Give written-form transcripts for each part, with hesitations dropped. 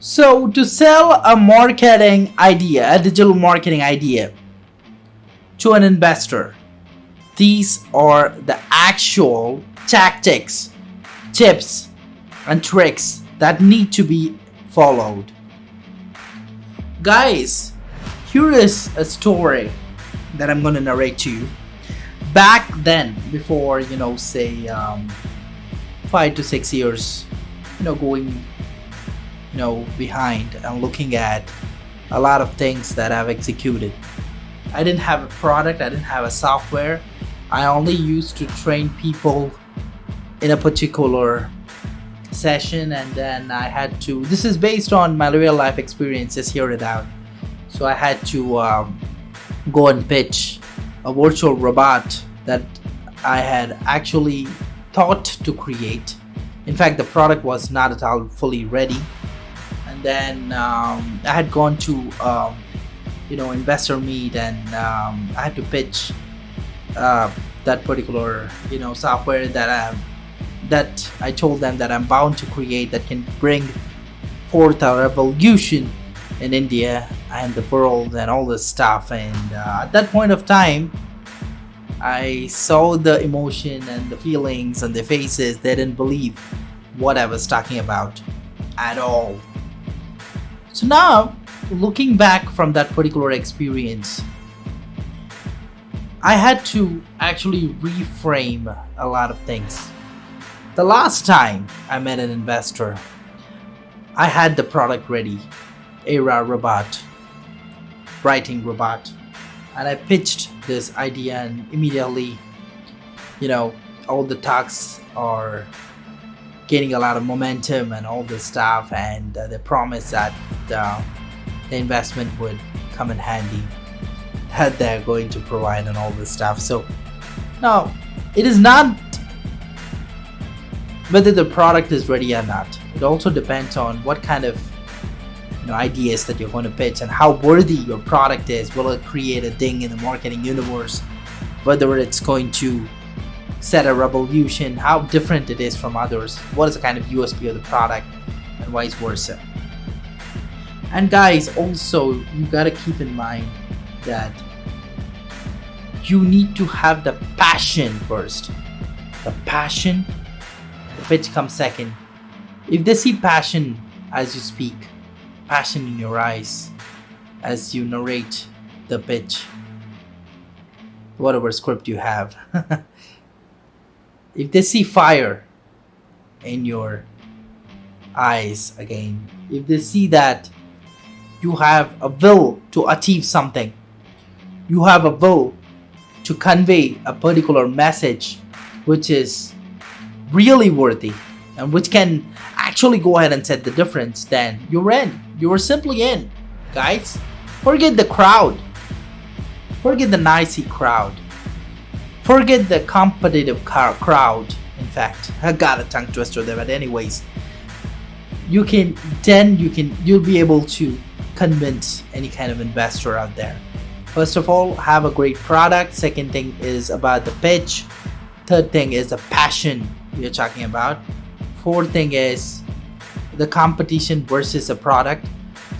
So to sell a marketing idea, a digital marketing idea to an investor, these are the actual tactics, tips, and tricks that need to be followed. Guys, here is a story that I'm going to narrate to you. Back then, before, say 5 to 6 years, going, behind and looking at a lot of things that I've executed. I didn't have a product, I didn't have a software. I only used to train people in a particular session, and then I had to, this is based on my real life experiences, hear it out. So I had to go and pitch a virtual robot that I had actually thought to create. In fact, the product was not at all fully ready. And then I had gone to investor meet, and I had to pitch that particular software that I told them that I'm bound to create, that can bring forth a revolution in India and the world and all this stuff. And at that point of time, I saw the emotion and the feelings and the faces. They didn't believe what I was talking about at all. So now, looking back from that particular experience, I had to actually reframe a lot of things. The last time I met an investor, I had the product ready, Era Robot, writing robot, and I pitched this idea, and immediately, all the talks are gaining a lot of momentum and all this stuff, and they promised that the investment would come in handy, that they're going to provide and all this stuff. So now it is not whether the product is ready or not. It also depends on what kind of ideas that you're going to pitch and how worthy your product is. Will it create a ding in the marketing universe? Whether it's going to set a revolution, how different it is from others, what is the kind of USP of the product, and vice versa. And guys, also you got to keep in mind that you need to have the passion first. The passion, the pitch comes second. If they see passion as you speak, passion in your eyes as you narrate the pitch, whatever script you have, if they see fire in your eyes again, if they see that you have a will to achieve something, you have a will to convey a particular message which is really worthy and which can actually go ahead and set the difference, then you're in. You're simply in, guys. Forget the crowd. Forget the nicey crowd. Forget the competitive crowd. In fact, I got a tongue twister there, but anyways, you'll be able to convince any kind of investor out there. First of all, have a great product. Second thing is about the pitch. Third thing is the passion we're talking about. Fourth thing is the competition versus a product.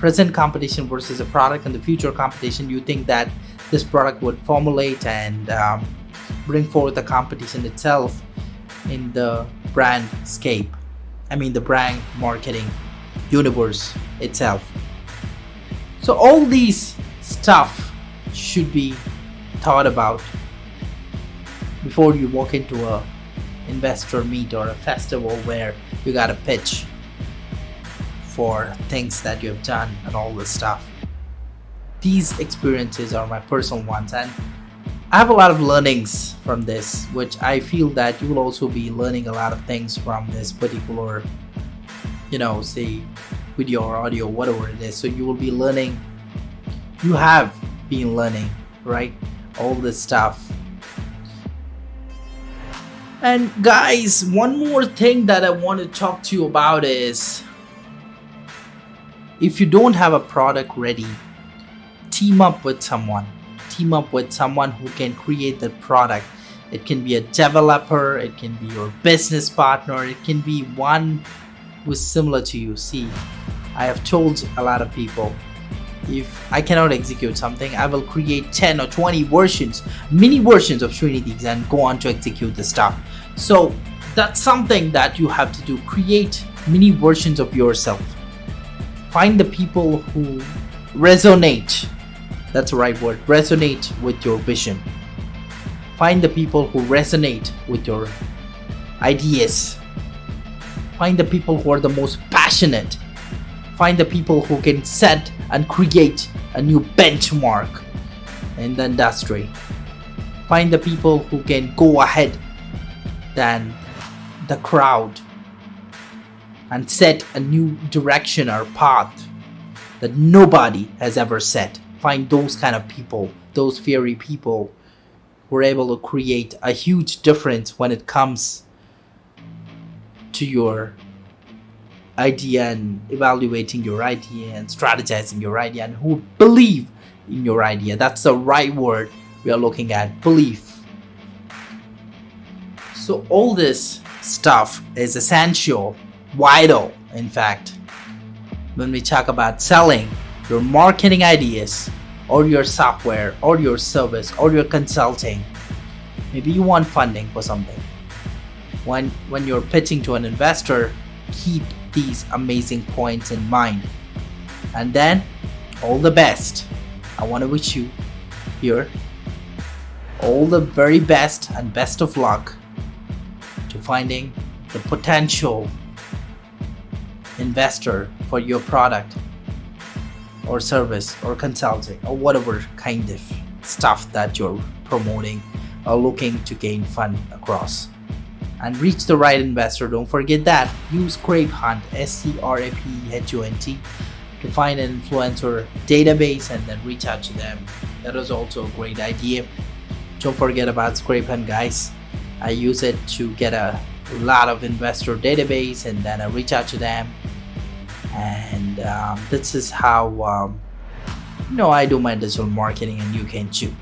Present competition versus a product, and the future competition. You think that this product would formulate and bring forth the competition itself in the brand scape. The brand marketing universe itself. So all these stuff should be thought about before you walk into a investor meet or a festival where you got to pitch for things that you have done and all this stuff. These experiences are my personal ones, and I have a lot of learnings from this, which I feel that you will also be learning a lot of things from this particular, say video or audio, whatever it is. So you will be learning, you have been learning, right? All this stuff. And guys, one more thing that I want to talk to you about is, if you don't have a product ready, team up with someone. Team up with someone who can create the product. It can be a developer, it can be your business partner, it can be one who's similar to you. See, I have told a lot of people, if I cannot execute something, I will create 10 or 20 versions, mini versions of Srinidhi's, and go on to execute the stuff. So that's something that you have to do. Create mini versions of yourself. Find the people who resonate. That's the right word. Resonate with your vision. Find the people who resonate with your ideas. Find the people who are the most passionate. Find the people who can set and create a new benchmark in the industry. Find the people who can go ahead than the crowd and set a new direction or path that nobody has ever set. Find those kind of people, those fiery people who are able to create a huge difference when it comes to your idea and evaluating your idea and strategizing your idea, and who believe in your idea. That's the right word we are looking at, belief. So all this stuff is essential, vital, in fact, when we talk about selling your marketing ideas or your software or your service or your consulting. Maybe you want funding for something. When you're pitching to an investor, keep these amazing points in mind. And then, all the best. I want to wish you here all the very best and best of luck to finding the potential investor for your product or service or consulting or whatever kind of stuff that you're promoting or looking to gain fund across. And reach the right investor. Don't forget that. Use ScrapeHunt, SCRAPHUNT, to find an influencer database and then reach out to them. That is also a great idea. Don't forget about ScrapeHunt, guys. I use it to get a lot of investor database and then I reach out to them. And this is how I do my digital marketing, and you can too.